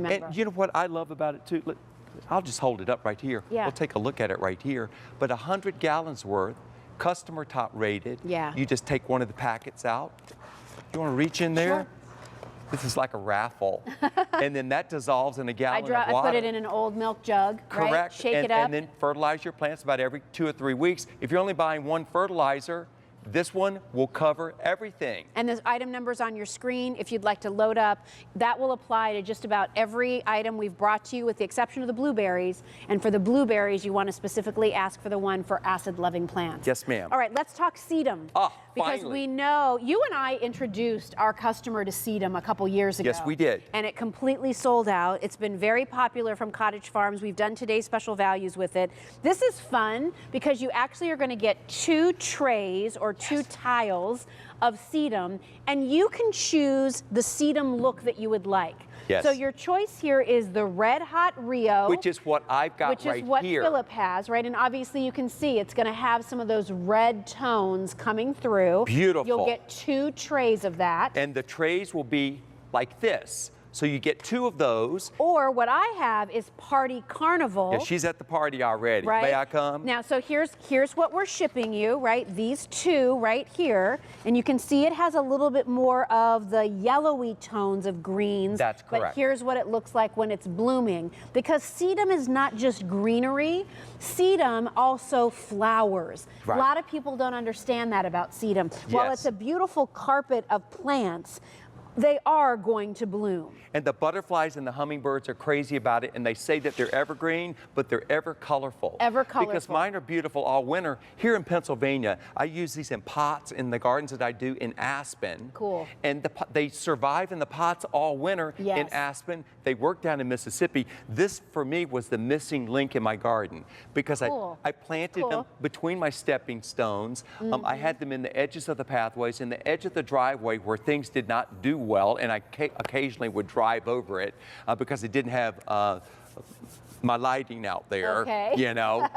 remember. And you know what I love about it too? Look, I'll just hold it up right here. Yeah. We'll take a look at it right here. But 100 gallons worth, customer top rated. Yeah. You just take one of the packets out. You want to reach in there? Sure. This is like a raffle. And then that dissolves in a gallon of water. I put it in an old milk jug, Correct. right? Shake it up. And then fertilize your plants about every 2 or 3 weeks. If you're only buying one fertilizer, this one will cover everything. And the item number's on your screen if you'd like to load up. That will apply to just about every item we've brought to you with the exception of the blueberries. And for the blueberries, you want to specifically ask for the one for acid-loving plants. Yes, ma'am. All right, let's talk Sedum. Because finally. we know, you and I introduced our customer to Sedum a couple years ago. Yes, we did. And it completely sold out. It's been very popular from Cottage Farms. We've done today's special values with it. This is fun because you actually are going to get 2 trays or 2 tiles of Sedum, and you can choose the Sedum look that you would like. Yes. So your choice here is the Red Hot Rio. Which is what I've got right here. Which is what Philip has, right? And obviously you can see it's going to have some of those red tones coming through. Beautiful. You'll get 2 trays of that. And the trays will be like this. So you get 2 of those. Or what I have is Party Carnival. Yeah, she's at the party already. Right? May I come? Now, so here's what we're shipping you, right? These 2 right here. And you can see it has a little bit more of the yellowy tones of greens. That's correct. But here's what it looks like when it's blooming. Because Sedum is not just greenery, Sedum also flowers. Right. A lot of people don't understand that about Sedum. While Yes. it's a beautiful carpet of plants, they are going to bloom. And the butterflies and the hummingbirds are crazy about it, and they say that they're evergreen, but they're ever colorful. Ever colorful. Because mine are beautiful all winter. Here in Pennsylvania, I use these in pots in the gardens that I do in Aspen. Cool. And they survive in the pots all winter Yes. in Aspen. They work down in Mississippi. This, for me, was the missing link in my garden because Cool. I planted them between my stepping stones. I had them in the edges of the pathways, in the edge of the driveway where things did not do well, and I occasionally would drive over it because it didn't have my lighting out there, Okay. you know.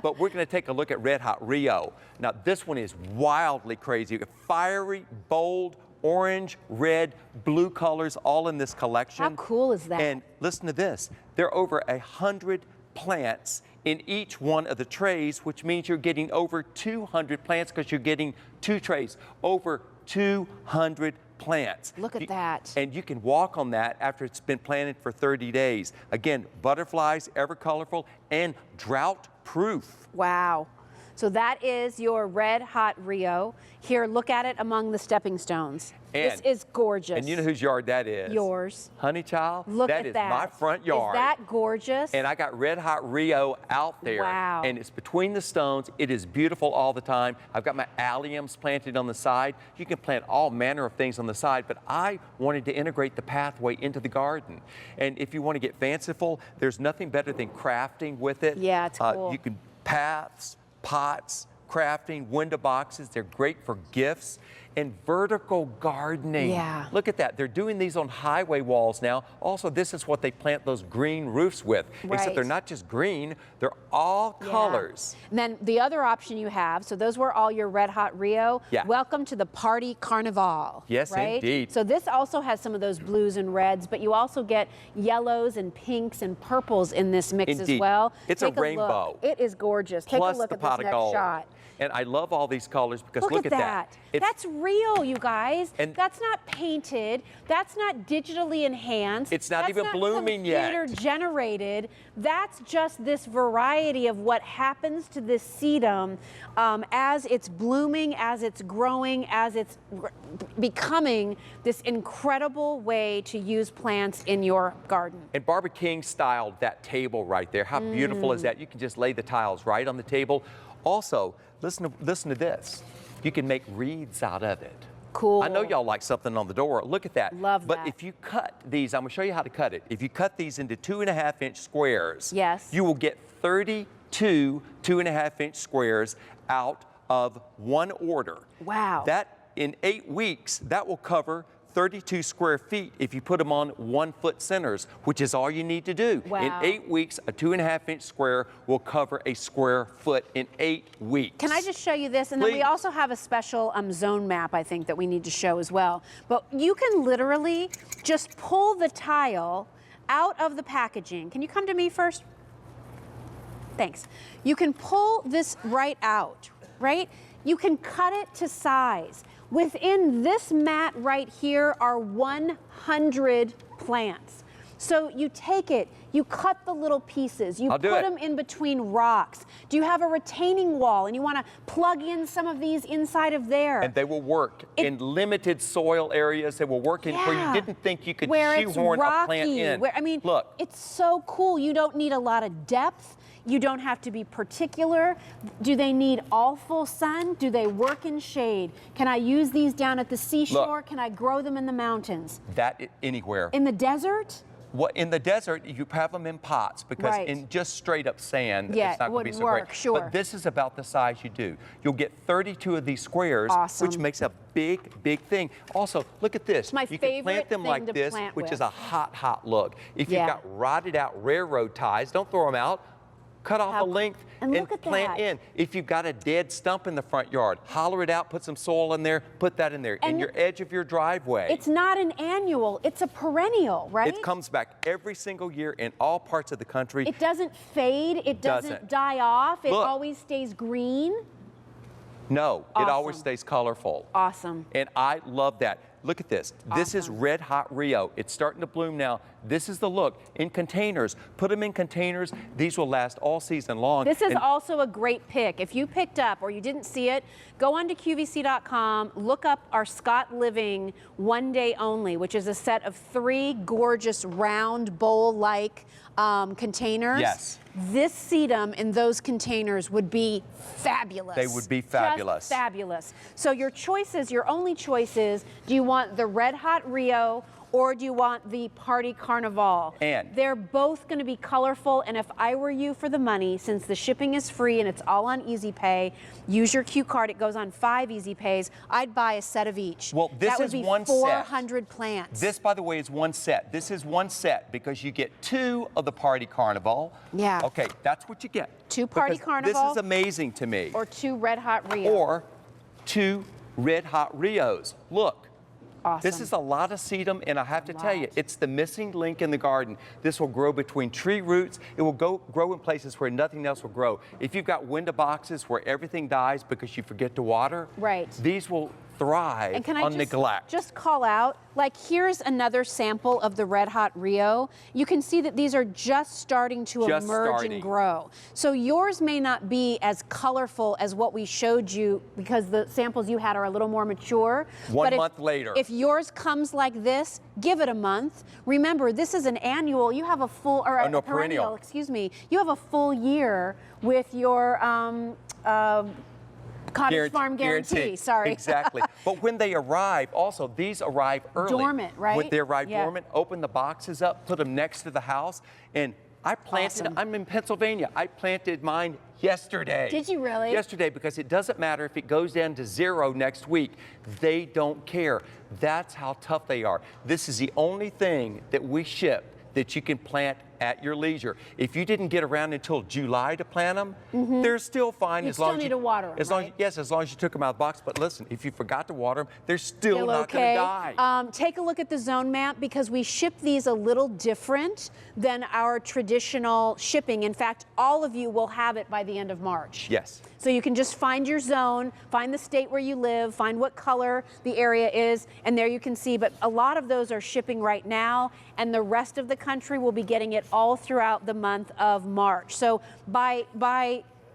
But we're going to take a look at Red Hot Rio. Now, this one is wildly crazy. Fiery, bold, orange, red, blue colors all in this collection. How cool is that? And listen to this. There are over 100 plants in each one of the trays, which means you're getting over 200 plants because you're getting 2 trays. Over 200 plants. Look at that. And you can walk on that after it's been planted for 30 days. Again, butterflies, ever colorful, and drought proof. Wow. So that is your Red Hot Rio. Here, look at it among the stepping stones. This is gorgeous. And you know whose yard that is? Yours. Honeychild? Look that at is that. my front yard. Is that gorgeous? And I got Red Hot Rio out there. Wow. And it's between the stones. It is beautiful all the time. I've got my alliums planted on the side. You can plant all manner of things on the side, but I wanted to integrate the pathway into the garden. And if you want to get fanciful, there's nothing better than crafting with it. Yeah, it's cool. You can paths, pots, crafting, window boxes. They're great for gifts. And vertical gardening. Yeah. Look at that. They're doing these on highway walls now. Also, this is what they plant those green roofs with. Right. Except they're not just green, they're all colors. And then the other option you have, so those were all your Red Hot Rio. Yeah. Welcome to the Party Carnival. Yes, right? indeed. So this also has some of those blues and reds, but you also get yellows and pinks and purples in this mix Indeed. as well. It's Take a rainbow. Look. It is gorgeous. Take Plus a look the at pot this of next gold. shot. And I love all these colors because look at that. It's, That's real, you guys. And that's not painted. That's not digitally enhanced. It's not that's even blooming yet. Computer generated. That's just this variety of what happens to this sedum as it's blooming, as it's growing, as it's becoming this incredible way to use plants in your garden. And Barbara King styled that table right there. How beautiful is that? You can just lay the tiles right on the table. Also, listen to this. You can make wreaths out of it. Cool. I know y'all like something on the door. Look at that. Love but that. if you cut these, I'm going to show you how to cut it. If you cut these into 2.5-inch squares, yes, you will get 32 2.5-inch squares out of one order. Wow. That, in 8 weeks, that will cover 32 square feet if you put them on 1-foot centers, which is all you need to do. Wow. In 8 weeks, a 2.5-inch square will cover a square foot in 8 weeks. Can I just show you this? And then we also have a special zone map, I think, that we need to show as well. But you can literally just pull the tile out of the packaging. Can you come to me first? Thanks. You can pull this right out, right? You can cut it to size. Within this mat right here are 100 plants. So you take it, you cut the little pieces, you put them in between rocks. Do you have a retaining wall and you want to plug in some of these inside of there? And they will work in limited soil areas. They will work in where you didn't think you could shoehorn a plant in. Where, I mean, look, it's so cool. You don't need a lot of depth. You don't have to be particular. Do they need all full sun? Do they work in shade? Can I use these down at the seashore? Can I grow them in the mountains? Anywhere. In the desert? Well, in the desert, you have them in pots because in just straight up sand, it's not going to be so great. Sure. But this is about the size you do. You'll get 32 of these squares, which makes a big, big thing. Also, look at this. It's my you favorite can plant them thing like to this, plant which with. is a hot, hot look. If you've got rotted out railroad ties, don't throw them out. Cut off a length and plant in. If you've got a dead stump in the front yard, holler it out, put some soil in there, put that in there. In your edge of your driveway. It's not an annual, it's a perennial, right? It comes back every single year in all parts of the country. It doesn't fade, it doesn't die off, it always stays green. No, it always stays colorful. Awesome. And I love that. Look at this. This is Red Hot Rio. It's starting to bloom now. This is the look. In containers. Put them in containers. These will last all season long. This is also a great pick. If you picked up or you didn't see it, go on to QVC.com, look up our Scott Living One Day Only, which is a set of 3 gorgeous round bowl-like containers. Yes. This sedum in those containers would be fabulous. They would be fabulous. Just fabulous. So your choices, your only choices, do you want the Red Hot Rio or do you want the Party Carnival? And they're both going to be colorful, and if I were you for the money, since the shipping is free and it's all on Easy Pay, use your Q card, it goes on 5 Easy Pays, I'd buy a set of each. Well, this that would is be one 400 plants. This, by the way, is one set. This is one set because you get 2 of the Party Carnival. Yeah. Okay, that's what you get. 2 Party Carnival. This is amazing to me. Or 2 Red Hot Rio. Or 2 Red Hot Rios. Look. Awesome. This is a lot of sedum, and I have to tell you, it's the missing link in the garden. This will grow between tree roots. It will grow in places where nothing else will grow. If you've got window boxes where everything dies because you forget to water, these will thrive on neglect. Just call out, like here's another sample of the Red Hot Rio. You can see that these are just starting to emerge and grow. So yours may not be as colorful as what we showed you because the samples you had are a little more mature. One month later. If yours comes like this, give it a month. Remember, this is an annual. You have a full, or a perennial, excuse me. You have a full year with your Cottage Farm Guarantee. Sorry. Exactly. But when they arrive, also, these arrive early. Dormant, right? When they arrive dormant, open the boxes up, put them next to the house. And I planted, I'm in Pennsylvania. I planted mine yesterday. Did you really? Yesterday, because it doesn't matter if it goes down to 0 next week. They don't care. That's how tough they are. This is the only thing that we ship that you can plant at your leisure. If you didn't get around until July to plant them, they're still fine as long as you need to water them, yes, as long as you took them out of the box. But listen, if you forgot to water them, they're still not going to die. Take a look at the zone map because we ship these a little different than our traditional shipping. In fact, all of you will have it by the end of March. Yes. So you can just find your zone, find the state where you live, find what color the area is, and there you can see. But a lot of those are shipping right now, and the rest of the country will be getting it all throughout the month of March. So by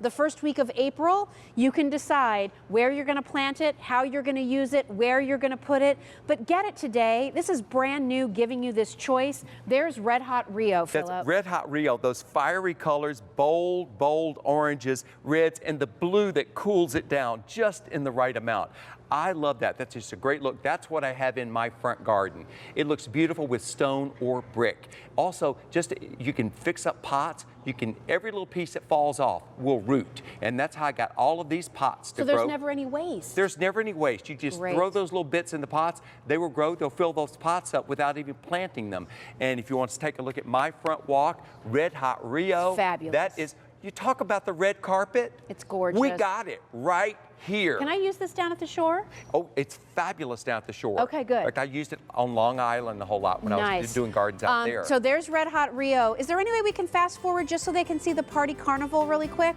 the first week of April, you can decide where you're going to plant it, how you're going to use it, where you're going to put it. But get it today. This is brand new, giving you this choice. There's Red Hot Rio, Philip. That's Red Hot Rio, those fiery colors, bold, bold oranges, reds, and the blue that cools it down just in the right amount. I love that. That's just a great look. That's what I have in my front garden. It looks beautiful with stone or brick. Also, you can fix up pots. You can, every little piece that falls off will root. And that's how I got all of these pots to grow. So there's never any waste. There's never any waste. You just throw those little bits in the pots. They will grow. They'll fill those pots up without even planting them. And if you want to take a look at my front walk, Red Hot Rio. Fabulous. That is, you talk about the red carpet. It's gorgeous. We got it right here. Can I use this down at the shore? Oh, it's fabulous down at the shore. Okay, good. In fact, I used it on Long Island a whole lot when I was doing gardens out there. So there's Red Hot Rio. Is there any way we can fast forward just so they can see the party carnival really quick?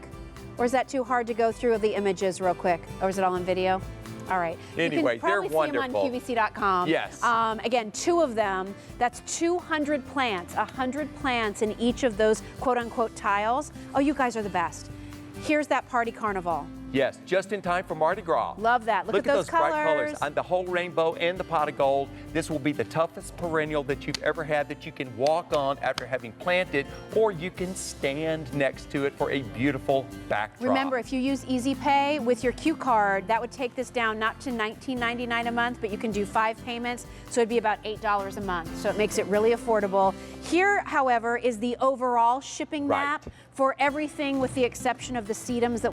Or is that too hard to go through the images real quick? Or is it all in video? All right. Anyway, you can probably they're wonderful. see them on QVC.com. Yes. Again, 2 of them. That's 200 plants, 100 plants in each of those quote-unquote tiles. Oh, you guys are the best. Here's that party carnival. Yes, just in time for Mardi Gras. Love that. Look at those bright colors. colors. And the whole rainbow and the pot of gold. This will be the toughest perennial that you've ever had that you can walk on after having planted, or you can stand next to it for a beautiful backdrop. Remember, if you use Easy Pay with your Q card, that would take this down not to $19.99 a month, but you can do 5 payments, so it'd be about $8 a month. So it makes it really affordable. Here, however, is the overall shipping map for everything with the exception of the sedums that